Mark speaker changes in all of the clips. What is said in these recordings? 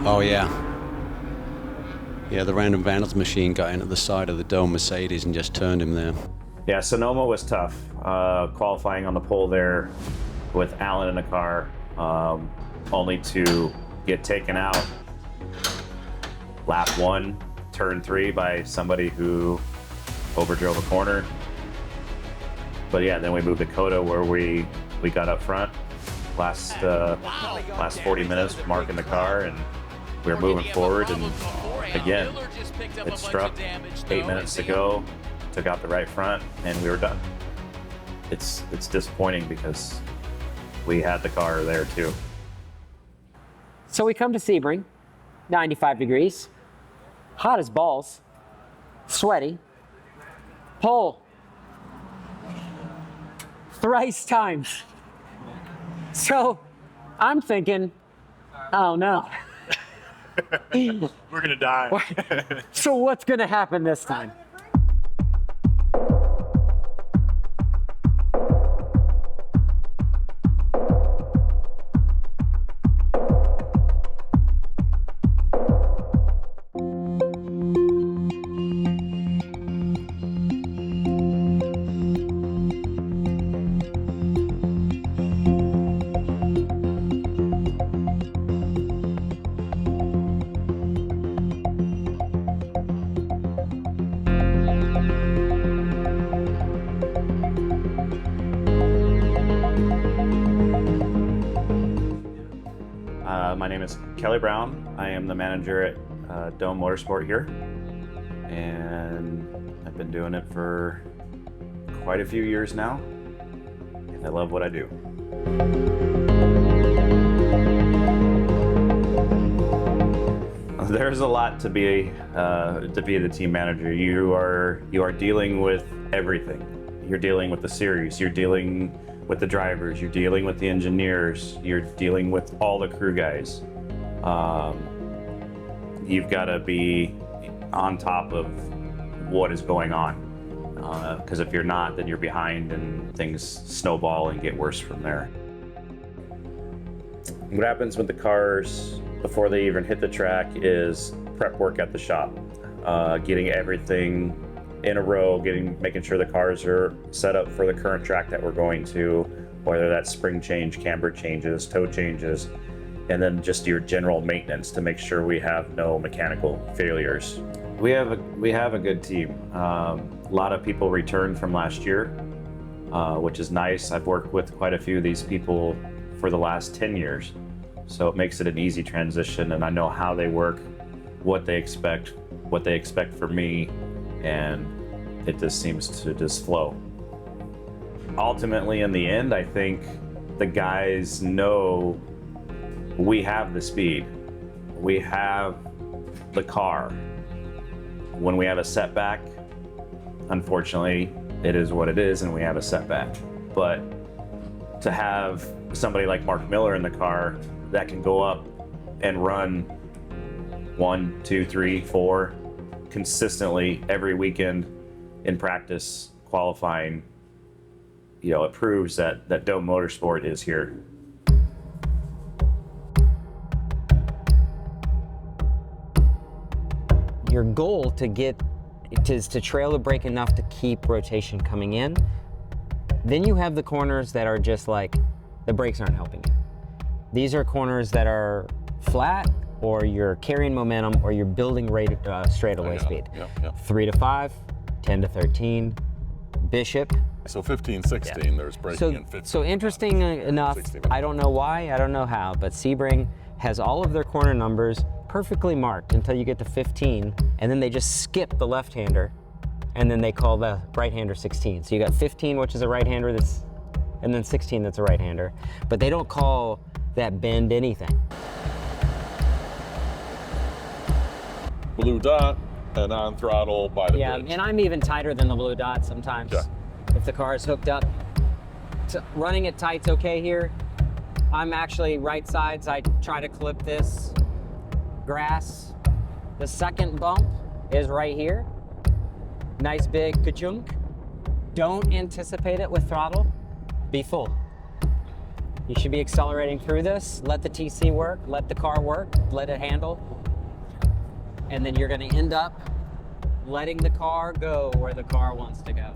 Speaker 1: Oh, yeah. Yeah, the random vandals machine got in at the side of the DOME Mercedes and just turned him there.
Speaker 2: Yeah, Sonoma was tough. Qualifying on the pole there with Alan in the car, only to get taken out lap 1, turn 3 by somebody who overdrove a corner. But yeah, then we moved to COTA where we got up front last 40 minutes with Marc in the car, and we were moving forward, and again, it struck, 8 minutes to go, took out the right front, and we were done. It's disappointing because we had the car there too.
Speaker 3: So we come to Sebring, 95 degrees, hot as balls, sweaty, pole, thrice times. So I'm thinking, oh no.
Speaker 4: We're gonna die.
Speaker 3: So what's gonna happen this time?
Speaker 2: My name is Kelly Brown. I am the manager at DOME Motorsport here, and I've been doing it for quite a few years now, and I love what I do. There's a lot to be the team manager. You are dealing with everything. You're dealing with the series. You're dealing with the drivers. You're dealing with the engineers. You're dealing with all the crew guys. You've got to be on top of what is going on. Because if you're not, then you're behind and things snowball and get worse from there. What happens with the cars before they even hit the track is prep work at the shop. Getting everything in a row, making sure the cars are set up for the current track that we're going to, whether that's spring change, camber changes, toe changes, and then just your general maintenance to make sure we have no mechanical failures. We have a good team. A lot of people returned from last year, which is nice. I've worked with quite a few of these people for the last 10 years. So it makes it an easy transition, and I know how they work, what they expect from me, and it just seems to just flow. Ultimately, in the end, I think the guys know we have the speed. We have the car. When we have a setback, unfortunately, it is what it is, and we have a setback. But to have somebody like Marc Miller in the car that can go up and run 1, 2, 3, 4 consistently every weekend in practice, qualifying, it proves that DOME Motorsport is here.
Speaker 3: Your goal is to trail the brake enough to keep rotation coming in. Then you have the corners that are just like, the brakes aren't helping you. These are corners that are flat, or you're carrying momentum, or you're building straightaway speed.
Speaker 4: Yep.
Speaker 3: 3 to 5, 10 to 13, Bishop.
Speaker 4: So 15, 16, there's braking in 15.
Speaker 3: So interesting enough, I don't know why, I don't know how, but Sebring has all of their corner numbers perfectly marked until you get to 15, and then they just skip the left-hander, and then they call the right-hander 16. So you got 15, which is a right-hander, and then 16, that's a right-hander. But they don't call that bend anything.
Speaker 4: Blue dot and on throttle by the bridge.
Speaker 3: Yeah, and I'm even tighter than the blue dot sometimes.
Speaker 4: Yeah.
Speaker 3: If the car is hooked up. Running it tight's okay here. I'm actually right sides. I try to clip this grass. The second bump is right here. Nice big ka-chunk. Don't anticipate it with throttle. Be full. You should be accelerating through this. Let the TC work, let the car work, let it handle. And then you're gonna end up letting the car go where the car wants to go.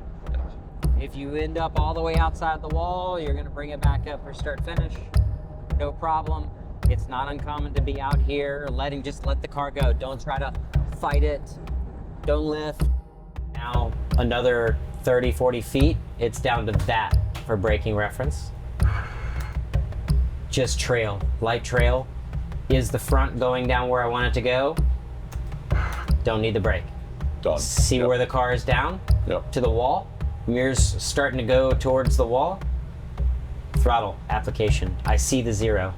Speaker 3: If you end up all the way outside the wall, you're gonna bring it back up for start finish. No problem. It's not uncommon to be out here just let the car go. Don't try to fight it. Don't lift. Now another 30, 40 feet, it's down to that for braking reference. Just trail, light trail. Is the front going down where I want it to go? Don't need the brake.
Speaker 4: Done.
Speaker 3: See
Speaker 4: Yep.
Speaker 3: where the car is down
Speaker 4: Yep.
Speaker 3: to the wall. Mirrors starting to go towards the wall. Throttle application. I see the 0.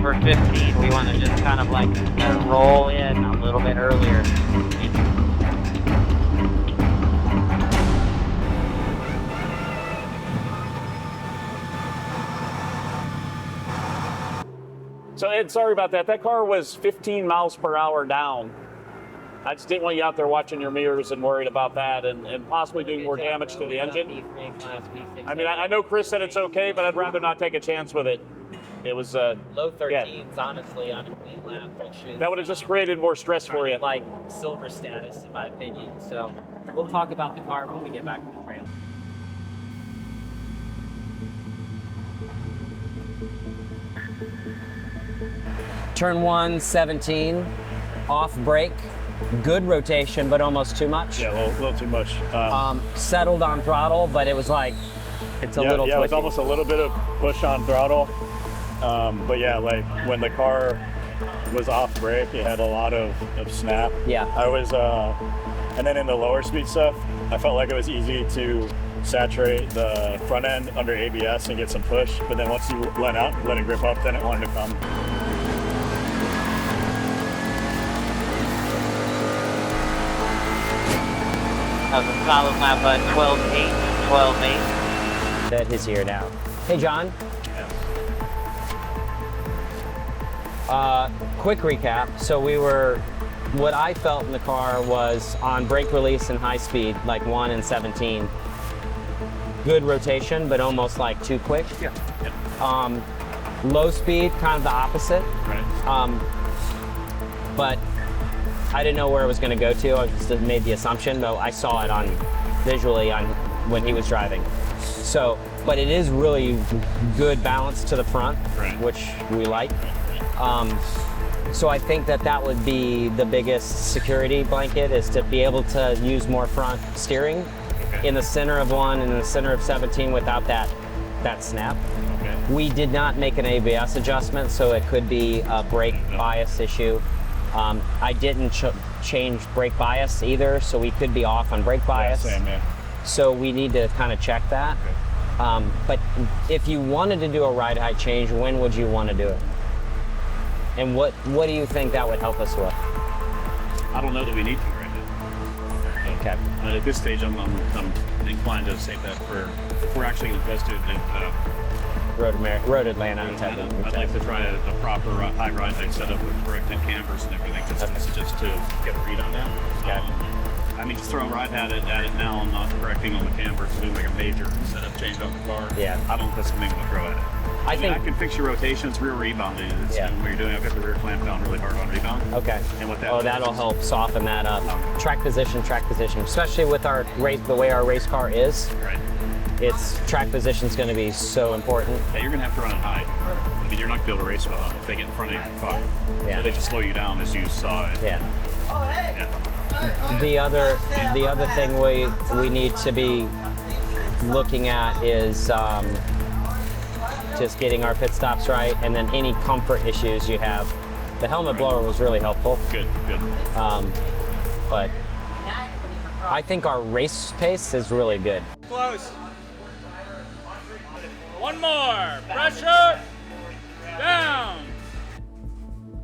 Speaker 3: For 15, we want to just kind of like let it roll in a little bit earlier.
Speaker 5: So Ed, sorry about that. That car was 15 miles per hour down. I just didn't want you out there watching your mirrors and worried about that and possibly doing more damage to the engine. I mean, I know Chris said it's okay, but I'd rather not take a chance with it. It was
Speaker 3: Low 13s, honestly, on a clean lap.
Speaker 5: that would have just created more stress for you.
Speaker 3: Like silver status, in my opinion. So we'll talk about the car when we get back to the trail. Turn 1, 17, off brake, good rotation, but almost too much.
Speaker 5: Yeah, a little too much.
Speaker 3: Settled on throttle, but it was like, it's a little
Speaker 5: yeah, it was
Speaker 3: twitchy.
Speaker 5: almost a little bit of push on throttle. But yeah, like when the car was off brake, it had a lot of snap.
Speaker 3: Yeah.
Speaker 5: I was, and then in the lower speed stuff, I felt like it was easy to saturate the front end under ABS and get some push. But then once you let it grip up, then it wanted to come.
Speaker 3: That was a solid lap, 12.8, 12.8. That is here now. Hey, John. Quick recap. So what I felt in the car was on brake release and high speed, like 1 and 17. Good rotation, but almost like too quick.
Speaker 5: Yeah.
Speaker 3: Low speed, kind of the opposite.
Speaker 5: Right.
Speaker 3: But I didn't know where it was going to go to. I just made the assumption, though I saw it visually when he was driving. So, but it is really good balance to the front,
Speaker 5: Right.
Speaker 3: which we like. So I think that would be the biggest security blanket, is to be able to use more front steering in the center of 1 and in the center of 17 without that snap.
Speaker 5: Okay.
Speaker 3: We did not make an ABS adjustment, so it could be a brake bias issue. I didn't change brake bias either, so we could be off on brake bias.
Speaker 5: Yeah, same, yeah.
Speaker 3: So we need to kind of check that. But if you wanted to do a ride height change, when would you want to do it? And what do you think that would help us with?
Speaker 6: I don't know that we need to right now.
Speaker 3: Okay.
Speaker 6: At this stage, I'm inclined to save that for if we're actually invested in
Speaker 3: Road Atlanta.
Speaker 6: I'd like to try a proper high ride height setup with corrected cambers and everything, just to get a read on that.
Speaker 3: Okay.
Speaker 6: I mean, just throwing right at it now and not correcting on the cam versus doing like a major setup change on the car.
Speaker 3: Yeah.
Speaker 6: I don't think that's something I'm gonna throw at it.
Speaker 3: I think
Speaker 6: I can fix your rotation. It's rear rebounding. It's
Speaker 3: Yeah.
Speaker 6: when you're doing, I've got the rear clamp down really hard on rebound.
Speaker 3: okay.
Speaker 6: And what that
Speaker 3: Oh,
Speaker 6: does
Speaker 3: that'll
Speaker 6: is-
Speaker 3: help soften that up. Track position, especially with our race, the way our race car is.
Speaker 6: Right.
Speaker 3: Its track position is going to be so important.
Speaker 6: Yeah, you're gonna have to run it high. I mean, you're not gonna be able to race well if they get in front of you. Fuck.
Speaker 3: Yeah.
Speaker 6: So they just slow you down, as you saw it.
Speaker 3: Yeah.
Speaker 6: Yeah.
Speaker 3: The other thing we need to be looking at is just getting our pit stops right, and then any comfort issues you have. The helmet blower was really helpful,
Speaker 6: Good.
Speaker 3: but I think our race pace is really good.
Speaker 7: Close. One more. Pressure. Down.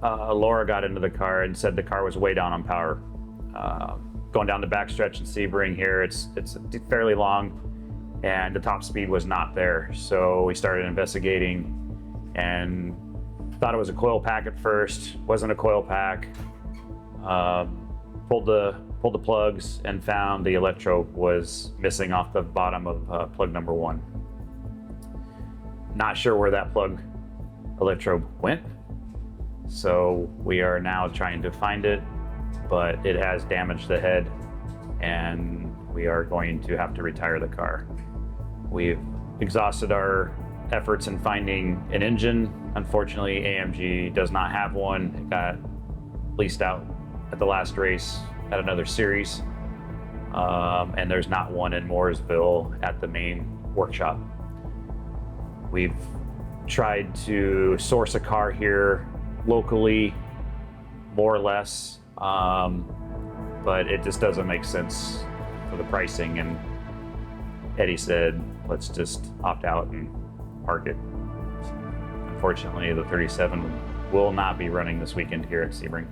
Speaker 2: Laura got into the car and said the car was way down on power. Going down the backstretch in Sebring here, it's fairly long, and the top speed was not there. So we started investigating and thought it was a coil pack at first. Wasn't a coil pack. Pulled the plugs and found the electrode was missing off the bottom of plug number 1. Not sure where that plug electrode went. So we are now trying to find it, but it has damaged the head and we are going to have to retire the car. We've exhausted our efforts in finding an engine. Unfortunately, AMG does not have one. It got leased out at the last race at another series. And there's not one in Mooresville at the main workshop. We've tried to source a car here locally, more or less, but it just doesn't make sense for the pricing. And Eddie said, let's just opt out and park it. Unfortunately, the 37 will not be running this weekend here at Sebring.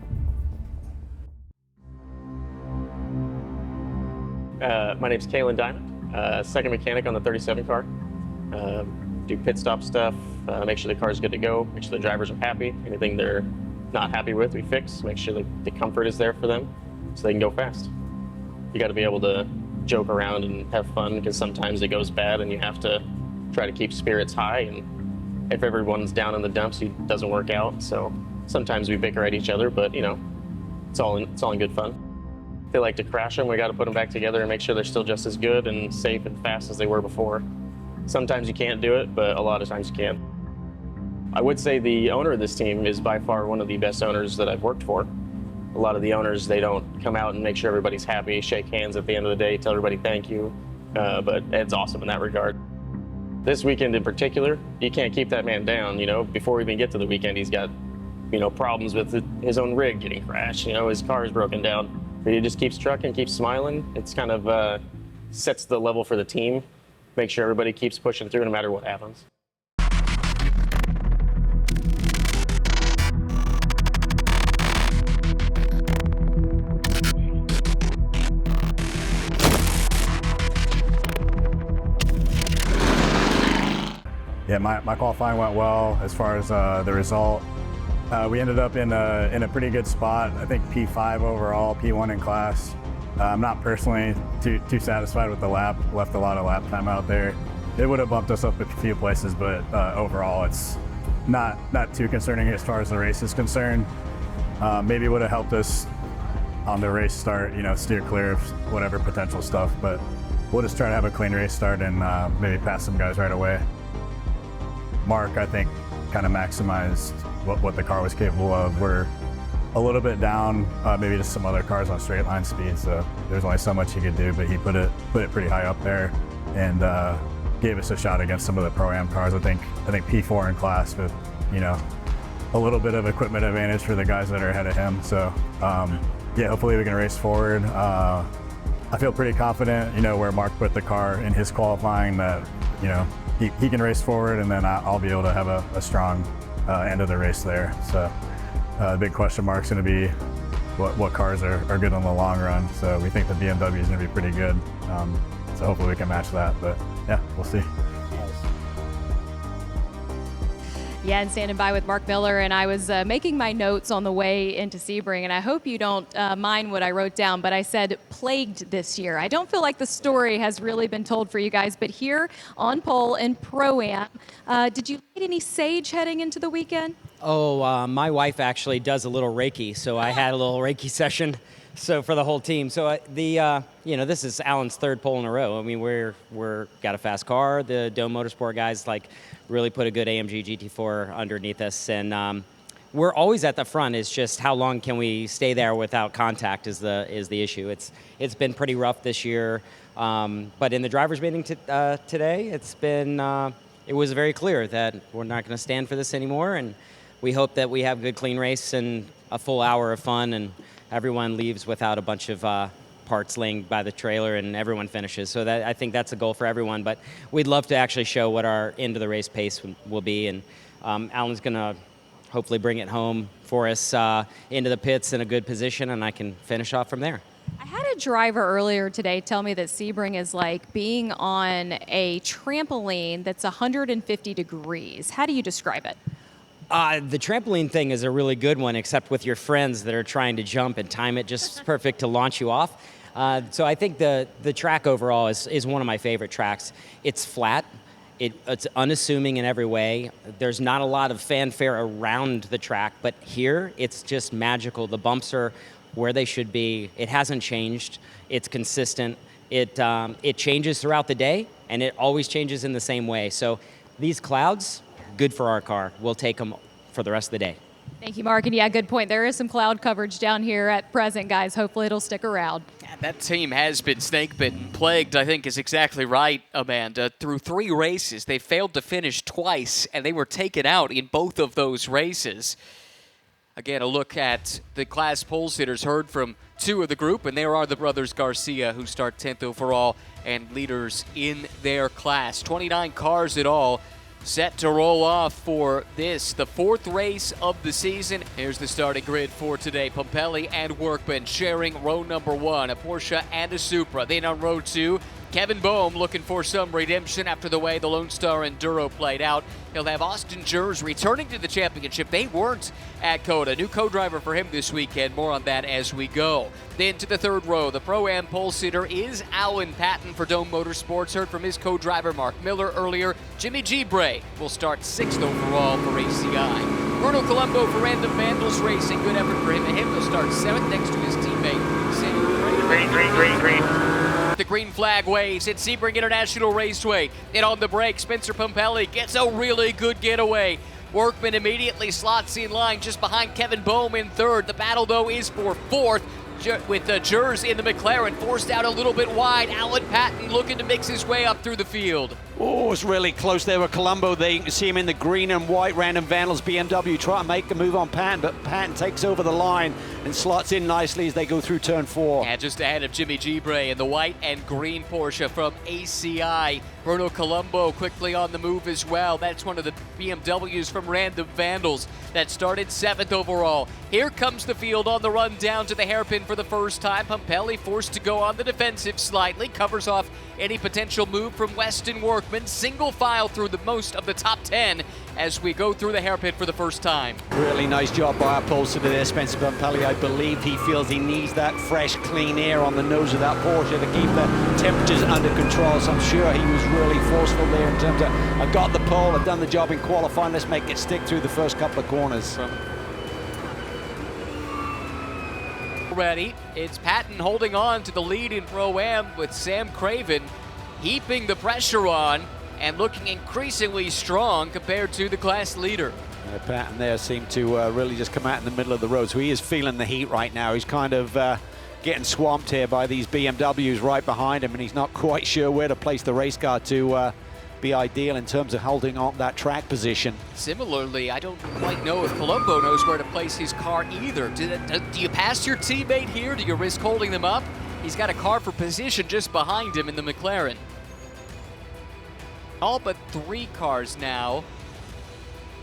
Speaker 8: My name's Kalen Diamond, second mechanic on the 37 car. Do pit stop stuff, make sure the car's good to go, make sure the drivers are happy. Anything they're not happy with, we fix. Make sure the comfort is there for them so they can go fast. You got to be able to joke around and have fun, because sometimes it goes bad and you have to try to keep spirits high. And if everyone's down in the dumps, it doesn't work out. So sometimes we bicker at each other, but you know, it's all in good fun. If they like to crash them, we got to put them back together and make sure they're still just as good and safe and fast as they were before. Sometimes you can't do it, but a lot of times you can. I would say the owner of this team is by far one of the best owners that I've worked for. A lot of the owners, they don't come out and make sure everybody's happy, shake hands at the end of the day, tell everybody thank you, but Ed's awesome in that regard. This weekend in particular, you can't keep that man down. You know, before we even get to the weekend, he's got, you know, problems with his own rig getting crashed. You know, his car is broken down, but he just keeps trucking, keeps smiling. It's kind of sets the level for the team. Make sure everybody keeps pushing through no matter what happens.
Speaker 9: Yeah, my qualifying went well as far as the result. We ended up in a pretty good spot. I think P5 overall, P1 in class. I'm not personally too satisfied with the lap. Left a lot of lap time out there. It would have bumped us up a few places, but overall it's not too concerning as far as the race is concerned. Maybe would have helped us on the race start, you know, steer clear of whatever potential stuff, but we'll just try to have a clean race start and maybe pass some guys right away. Marc, I think, kind of maximized what the car was capable of. We're a little bit down, maybe just some other cars on straight line speed, so there's only so much he could do, but he put it pretty high up there and gave us a shot against some of the Pro-Am cars. I think P4 in class with, you know, a little bit of equipment advantage for the guys that are ahead of him. So yeah, hopefully we can race forward. I feel pretty confident, you know, where Marc put the car in his qualifying, that, you know, he can race forward, and then I'll be able to have a strong end of the race there. So the big question mark's going to be what cars are good in the long run. So we think the BMW is going to be pretty good. So hopefully we can match that, but yeah, we'll see.
Speaker 10: Yeah, and standing by with Marc Miller, and I was making my notes on the way into Sebring, and I hope you don't mind what I wrote down, but I said plagued this year. I don't feel like the story has really been told for you guys, but here on pole and Pro-Am, did you light any sage heading into the weekend?
Speaker 3: Oh, my wife actually does a little Reiki, so I had a little Reiki session. So for the whole team. So this is Alan's third pole in a row. I mean, we're got a fast car. The DOME Motorsport guys really put a good AMG GT4 underneath us, and we're always at the front. It's just how long can we stay there without contact is the issue. It's been pretty rough this year, but in the drivers' meeting today, it was very clear that we're not going to stand for this anymore, and we hope that we have a good, clean race and a full hour of fun, and everyone leaves without a bunch of parts laying by the trailer, and everyone finishes. So I think that's a goal for everyone. But we'd love to actually show what our end of the race pace will be. And Alan's going to hopefully bring it home for us into the pits in a good position, and I can finish off from there.
Speaker 10: I had a driver earlier today tell me that Sebring is like being on a trampoline that's 150 degrees. How do you describe it?
Speaker 3: The trampoline thing is a really good one, except with your friends that are trying to jump and time it just perfect to launch you off. So I think the track overall is one of my favorite tracks. It's flat. It's unassuming in every way. There's not a lot of fanfare around the track, but here it's just magical. The bumps are where they should be. It hasn't changed. It's consistent. It changes throughout the day, and it always changes in the same way. So these clouds, good for our car. We'll take them for the rest of the day.
Speaker 10: Thank you, Mark. And yeah, good point. There is some cloud coverage down here at present, guys. Hopefully it'll stick around.
Speaker 11: Yeah, that team has been snake-bitten. Plagued, I think, is exactly right, Amanda. Through 3 races, they failed to finish twice, and they were taken out in both of those races. Again, a look at the class pole sitters. Heard from 2 of the group, and there are the brothers Garcia, who start 10th overall and leaders in their class. 29 cars in all, set to roll off for this, the 4th race of the season. Here's the starting grid for today. Pumpelly and Workman sharing row number 1, a Porsche and a Supra. Then on row 2, Kevin Boehm looking for some redemption after the way the Lone Star Enduro played out. He'll have Austin Jers returning to the championship. They weren't at COTA. New co-driver for him this weekend. More on that as we go. Then to the 3rd row, the Pro-Am pole sitter is Alan Patten for DOME Motorsports. Heard from his co-driver Marc Miller earlier. Jimmy G. Bray will start 6th overall for ACI. Bruno Colombo for Random Vandals Racing. Good effort for him, and he'll start 7th next to his teammate, Sam Green. The green flag waves at Sebring International Raceway. And on the brake, Spencer Pumpelly gets a really good getaway. Workman immediately slots in line just behind Kevin Boehm in 3rd. The battle, though, is for 4th. With Jers in the McLaren, forced out a little bit wide. Alan Patten looking to mix his way up through the field.
Speaker 1: Oh, it's really close there with Colombo. There you can see him in the green and white Random Vandals BMW try to make a move on Patten, but Patten takes over the line and slots in nicely as they go through turn 4.
Speaker 11: And just ahead of Jimmy G. Bray in the white and green Porsche from ACI. Bruno Colombo quickly on the move as well. That's one of the BMWs from Random Vandals that started 7th overall. Here comes the field on the run down to the hairpin for the first time. Pumpelly forced to go on the defensive slightly, covers off any potential move from Weston Workman. Single file through the most of the top 10 as we go through the hairpin for the first time.
Speaker 1: Really nice job by our pole sitter there, Spencer Pumpelly. I believe he feels he needs that fresh, clean air on the nose of that Porsche to keep the temperatures under control. So I'm sure he was really forceful there in terms of, I got the pole, I've done the job in qualifying, let's make it stick through the first couple of corners.
Speaker 11: Ready, it's Patten holding on to the lead in Pro-Am with Sam Craven heaping the pressure on and looking increasingly strong compared to the class leader.
Speaker 1: Patten there seemed to really just come out in the middle of the road, so he is feeling the heat right now. He's kind of getting swamped here by these BMWs right behind him, and he's not quite sure where to place the race car to be ideal in terms of holding on that track position.
Speaker 11: Similarly, I don't quite know if Colombo knows where to place his car either. Do you pass your teammate here? Do you risk holding them up? He's got a car for position just behind him in the McLaren. All but 3 cars now,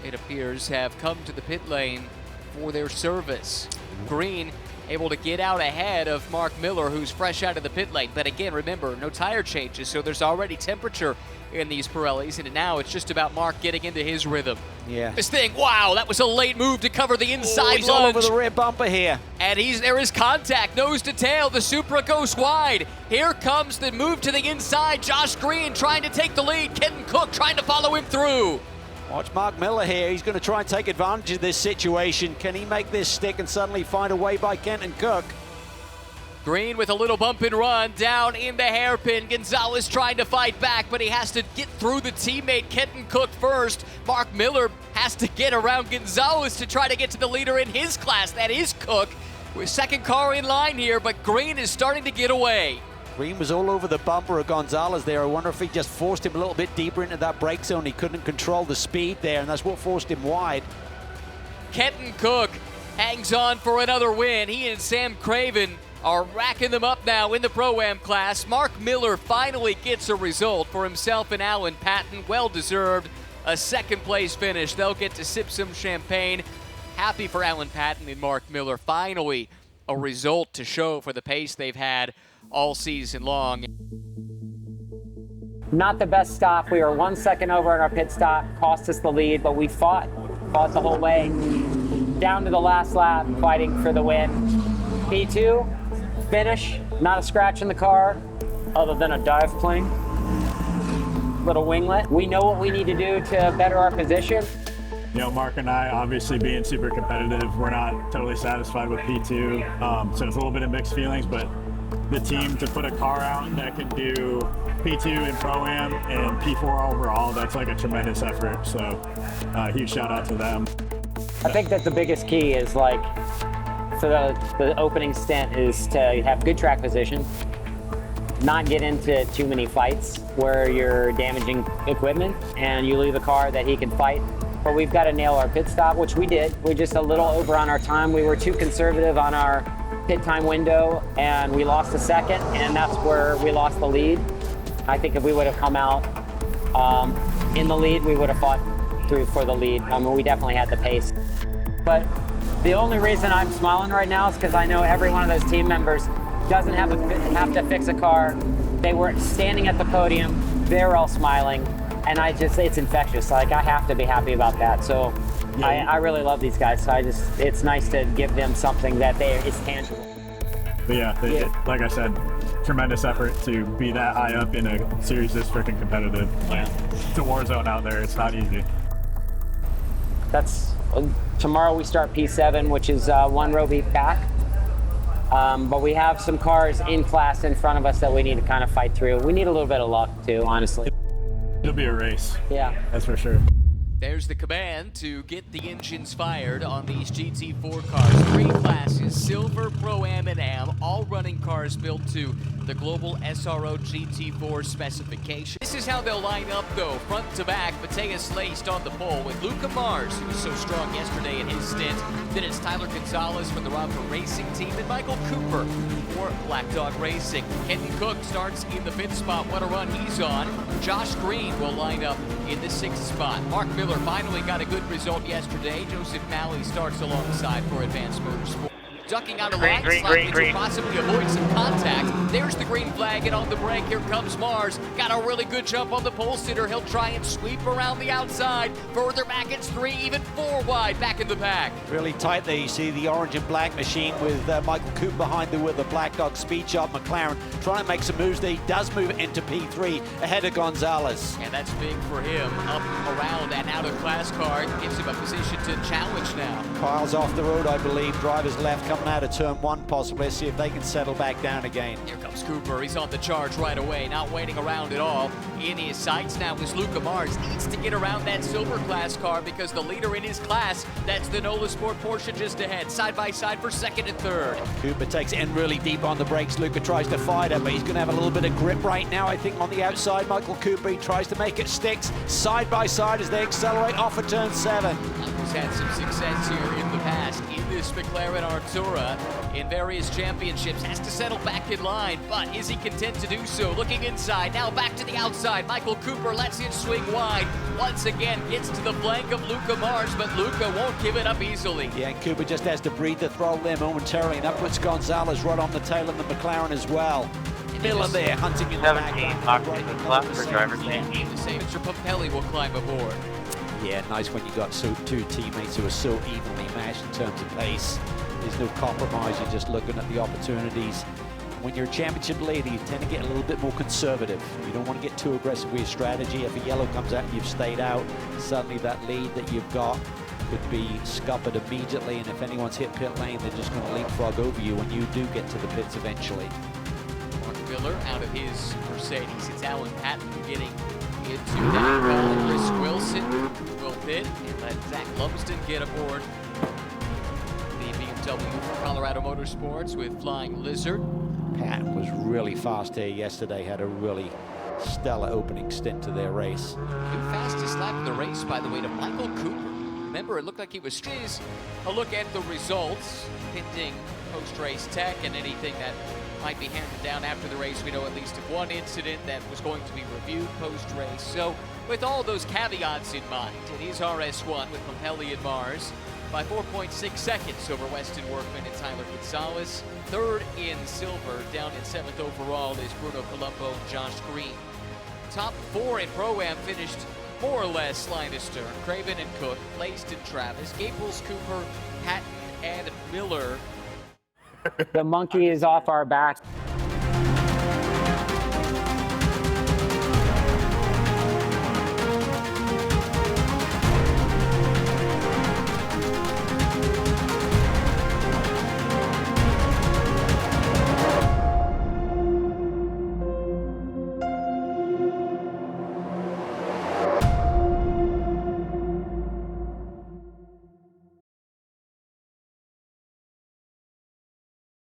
Speaker 11: it appears, have come to the pit lane for their service. Green able to get out ahead of Marc Miller, who's fresh out of the pit lane. But again, remember, no tire changes, so there's already temperature in these Pirellis, and now it's just about Marc getting into his rhythm.
Speaker 1: Yeah.
Speaker 11: This thing, wow, that was a late move to cover the inside
Speaker 1: he's
Speaker 11: lunge.
Speaker 1: all over the rear bumper here.
Speaker 11: And there is contact, nose to tail. The Supra goes wide. Here comes the move to the inside. Josh Green trying to take the lead. Kenton Cook trying to follow him through.
Speaker 1: Watch Marc Miller here. He's going to try and take advantage of this situation. Can he make this stick and suddenly find a way by Kenton Cook?
Speaker 11: Green with a little bump and run down in the hairpin. Gonzalez trying to fight back, but he has to get through the teammate Kenton Cook first. Marc Miller has to get around Gonzalez to try to get to the leader in his class. That is Cook. We're second car in line here, but Green is starting to get away.
Speaker 1: Green was all over the bumper of Gonzalez there. I wonder if he just forced him a little bit deeper into that brake zone. He couldn't control the speed there, and that's what forced him wide.
Speaker 11: Kenton Cook hangs on for another win. He and Sam Craven are racking them up now in the Pro-Am class. Marc Miller finally gets a result for himself and Alan Patten. Well-deserved. A second-place finish. They'll get to sip some champagne. Happy for Alan Patten and Marc Miller. Finally, a result to show for the pace they've had all season long.
Speaker 3: Not the best stop. We were 1 second over on our pit stop. Cost us the lead, but we fought the whole way. Down to the last lap, fighting for the win. P2. Finish, not a scratch in the car, other than a dive plane. Little winglet. We know what we need to do to better our position.
Speaker 9: You know, Marc and I, obviously being super competitive, we're not totally satisfied with P2, so it's a little bit of mixed feelings, but the team to put a car out that can do P2 in Pro-Am and P4 overall, that's like a tremendous effort, so huge shout out to them.
Speaker 3: I think that the biggest key is like, for the opening stint is to have good track position, not get into too many fights where you're damaging equipment and you leave a car that he can fight. But we've got to nail our pit stop, which we did. We're just a little over on our time. We were too conservative on our pit time window and we lost a second, and that's where we lost the lead. I think if we would have come out in the lead, we would have fought through for the lead. I mean, we definitely had the pace. But the only reason I'm smiling right now is because I know every one of those team members doesn't have to fix a car. They were standing at the podium, they're all smiling, and it's infectious. Like, I have to be happy about that. So I really love these guys. So it's nice to give them something that is tangible.
Speaker 9: But yeah, like I said, tremendous effort to be that high up in a series this freaking competitive. Like, it's a war zone out there. It's not easy.
Speaker 3: Tomorrow we start P7, which is one row back. But we have some cars in class in front of us that we need to kind of fight through. We need a little bit of luck too, honestly.
Speaker 9: It'll be a race.
Speaker 3: Yeah.
Speaker 9: That's for sure.
Speaker 11: There's the command to get the engines fired on these GT4 cars. 3 classes, Silver, Pro-Am, and Am, all running cars built to the global SRO GT4 specification. This is how they'll line up, though, front to back. Mateus laced on the pole with Luca Mars, who was so strong yesterday in his stint. Then it's Tyler Gonzalez from the Rover Racing team and Michael Cooper for Black Dog Racing. Kenton Cook starts in the 5th spot. What a run he's on. Josh Green will line up in the 6th spot. Marc Miller finally got a good result yesterday. Joseph Malley starts alongside for Advanced Motorsport. Ducking out a line slightly to possibly avoid some contact. There's the green flag, and on the break, here comes Mars. Got a really good jump on the pole sitter. He'll try and sweep around the outside. Further back, it's 3, even 4 wide back in the pack.
Speaker 1: Really tight there. You see the orange and black machine with Michael Cooper behind there with the Black Dog Speed Shop McLaren trying to make some moves there. He does move into P3 ahead of Gonzalez.
Speaker 11: And that's big for him. Up, around, and out of class car. Gives him a position to challenge now.
Speaker 1: Kyle's off the road, I believe. Driver's left coming out of turn 1 possibly. Let's see if they can settle back down again.
Speaker 11: Here comes Cooper. He's on the charge right away, not waiting around at all. In his sights now is Luca Mars. Needs to get around that silver class car because the leader in his class, that's the NOLA Sport Porsche just ahead. Side by side for 2nd and 3rd.
Speaker 1: Cooper takes in really deep on the brakes. Luca tries to fight it, but he's going to have a little bit of grip right now, I think, on the outside. Michael Cooper, he tries to make it sticks side by side as they accelerate off of turn 7.
Speaker 11: He's had some success here in the past in this McLaren Artura in various championships. Has to settle back in line, but is he content to do so? Looking inside, now back to the outside. Michael Cooper lets it swing wide. Once again, gets to the flank of Luca Mars, but Luca won't give it up easily.
Speaker 1: Yeah, and Cooper just has to breathe the throttle there momentarily, and up puts Gonzalez right on the tail of the McLaren as well. Miller there, hunting in the back.
Speaker 11: For driver's name. The same. Mr. Pompelli will climb aboard.
Speaker 1: Yeah, nice when you got two teammates who are so evenly matched in terms of pace. There's no compromise, you're just looking at the opportunities. When you're a championship leader, you tend to get a little bit more conservative. You don't want to get too aggressive with your strategy. If a yellow comes out and you've stayed out, suddenly that lead that you've got could be scuppered immediately, and if anyone's hit pit lane, they're just going to leapfrog over you when you do get to the pits eventually.
Speaker 11: Mark Miller out of his Mercedes. It's Alan Patten getting into that call. Chris Wilson will pit and let Zach Lumsden get aboard the BMW for Colorado Motorsports with Flying Lizard.
Speaker 1: Patten was really fast here yesterday, had a really stellar opening stint to their race.
Speaker 11: The fastest lap of the race, by the way, to Michael Cooper. Remember, it looked like he was a look at the results, pending post-race tech and anything that might be handed down after the race. We know at least of one incident that was going to be reviewed post-race. So with all those caveats in mind, it is RS1 with Pompelli and Mars by 4.6 seconds over Weston Workman and Tyler Gonzalez. Third in silver, down in 7th overall is Bruno Colombo and Josh Green. Top 4 in Pro-Am finished more or less line to stern. Craven and Cook, Placed and Travis, Gaples, Cooper, Patten, and Miller.
Speaker 3: The monkey is off our back.